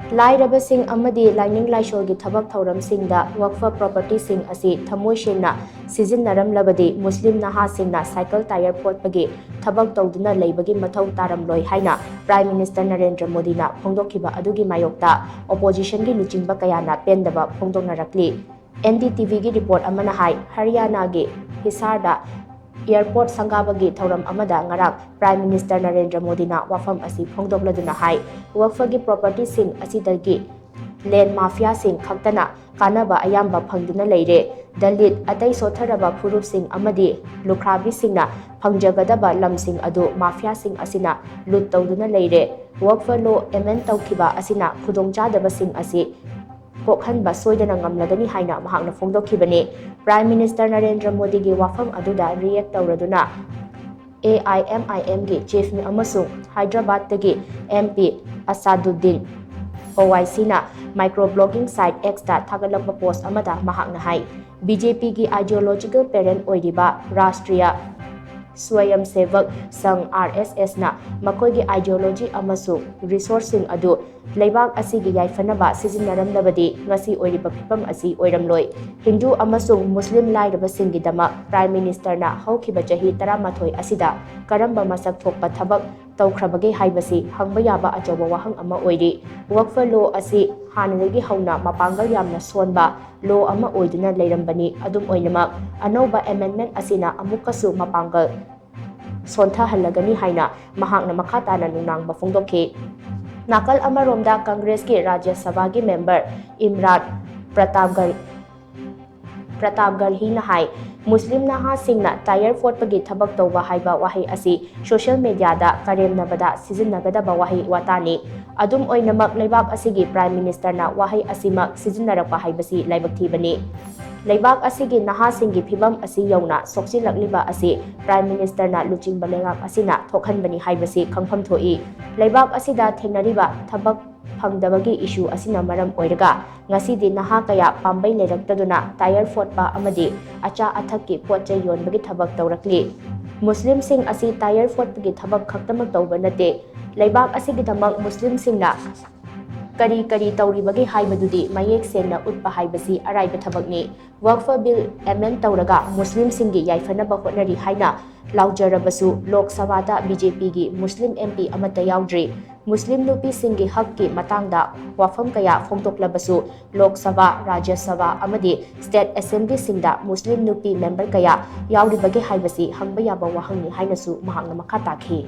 ꯂꯥꯏꯔꯕꯁꯤꯡ ꯑꯃꯗꯤ ꯂꯥꯏꯅꯤꯡ ꯂꯥꯏꯁꯣꯜꯒꯤ ꯊꯕꯛ ꯊꯧꯔꯝꯁꯤꯡꯗ ꯋꯥꯛꯐ ꯄ꯭ꯔꯣꯄꯔꯇꯤꯁꯤꯡ ꯑꯁꯤ ꯊꯃꯣꯏ ꯁꯦꯡꯅ ꯁꯤꯖꯤꯟꯅꯔꯝꯂꯕꯗꯤ ꯃꯨꯁꯂꯤꯝ ꯅꯍꯥꯁꯤꯡꯅ ꯁꯥꯏꯀꯜ ꯇꯥꯌꯔ ꯐꯣꯠꯄꯒꯤ ꯊꯕꯛ ꯇꯧꯗꯨꯅ ꯂꯩꯕꯒꯤ ꯃꯊꯧ ꯇꯥꯔꯝꯂꯣꯏ ꯍꯥꯏꯅ ꯄ꯭ꯔꯥꯏꯝ ꯃꯤꯅꯤꯁꯇꯔ ꯅꯔꯦꯟꯗ꯭ꯔ ꯃꯣꯗꯤꯅ ꯐꯣꯡꯗꯣꯛꯈꯤꯕ ꯑꯗꯨꯒꯤ ꯃꯥꯌꯣꯛꯇ ꯑꯣꯄꯣꯖꯤꯁꯟꯒꯤ ꯂꯨꯆꯤꯡꯕ ꯀꯌꯥꯅ ꯄꯦꯟꯗꯕ ꯐꯣꯡꯗꯣꯛꯅꯔꯛꯂꯤ꯫ NDTVꯒꯤ ꯔꯤꯄꯣꯔꯠ ꯑꯃꯅ ꯍꯥꯏ ꯍꯔꯤꯌꯥꯅꯥꯒꯤ ꯍꯤꯁꯥꯔꯗ एयरपोर्ट संगाबगी थौरम अमदा ngara प्राइम मिनिस्टर नरेंद्र मोदीना वाफम असि फोंदोक्लदुना हाई वक्फगी प्रॉपर्टी सिंग असिदगी लैंड माफिया सिंग खक्तना कानबा अयाम्बा फंगदुना लेरे दलित अतै सोथरबा फुरुप सिंग अमदी लुखराबी सिंगना फंगजगदबा लम सिंग अदु माफिया सिंग असिना लुट तौदुना लेरे वक्फ लो एमेंड तौखिबा असिना खुदोंचादबा सिंग असि कोखनबा सोयदना ngamlagani haina mahakna phongdokhibani। Prime minister Narendra Modi की वाफम अदुदा रिएक्ट तौरदुना AIMIM की चीफ अमसुंग हैदराबाद की MP असादुद्दीन OIC ना माइक्रो ब्लॉगिंग साइट X ता थागलप पोस्ट अमदा महाकना हाई BJP की आइडियोलॉजिकल पेरेंट ओइरिबा राष्ट्रीय स्वयं सेवक संघ RSS ना मकोई आइडियोलॉजी अमसुंग रिसोर्सिंग अदु लेबाक असिगी याइफनबा सिजिन्नरमलबदि ngasi ओइरिबा फिपम असि ओइरमलोय। हिंदू अमसुंग मुस्लिम लाइरबसिंगिदमा प्राइम मिनिस्टर ना हौखिबा चही 13 असिदा करंबा मसक थोकपा थबक तौख्रबगे हाइबसि हंबा याबा अचौबा वाहंग अमा ओइरि। वक्फ लो असि हानदगी हौना मपांगल यामना सोनबा लो अमा ओइदुना लेरंबनी अदुम ओइनमक अनौबा अमेंडमेंट असिना अमुकसु मपांगल सोन्थाहल्लगनी हाइना महाकना मखा ताना नुनांगबा फोंदोखि। नाकल अमरोमदा कांग्रेस की राज्य सभा की मेंबर इमरान प्रतापगढ़ी हाई मुस्लिम नहा सिंगना टायर फोटपगी थबक तौबा हाइबा वाहै असि सोशल मीडियादा करेमनबदा सिजिन्नगदबा वाहै वातानी अदुम ओइनमक लेबाक असिगी प्राइम मिनिस्टरना वाहै असिमक सिजिन्नरकपा हाइबसि लाइबक थीबनी। लेबाक असिगी नहा सिंगी फिबम असि यौना सोक्सिलक्लिबा असि प्राइम मिनिस्टरना लुचिंबा लेगाक असिना थोखनबनी हाइबसि खंगफम थोई। लेबाक असिदा थेंगनरिबा थबक फंगदबगी इशू असिना मरम ओइरगा ngasi नहा कया पांबै लेरक्तदुना टायर फोटपा अमदी अचा अथक्की पोचे योनबगी थबक तौरक्ली। मुस्लिम सिंग असि टायर फोटपगी थबक खक्तमक तौबा नते लेबाक असिगिदमक मुस्लिम सिंगना करी करी तौरिबगी हाइबदुदी मयेक सेंगना उतपा हाइबसि अराइबा थबकनी। वक्फ बिल एमेंड तौरगा मुस्लिम सिंगी याइफनबा होटनरी हाइना लाउजरबसु लोक सभादा BJP की मुस्लिम MP अमता याउद्री। मुस्लिम नुपी सिंगी हक की मतंगदा वाफम कया फोंदोक्लबसु लोक सभा राज्य सभा अमदी स्टेट असेंबली सिंगदा मुस्लिम नुपी मेंबर कया याउरिबगे हाइबसि हंबा याबा वाहंगनी हाइनसु महांगना मखा ताखी।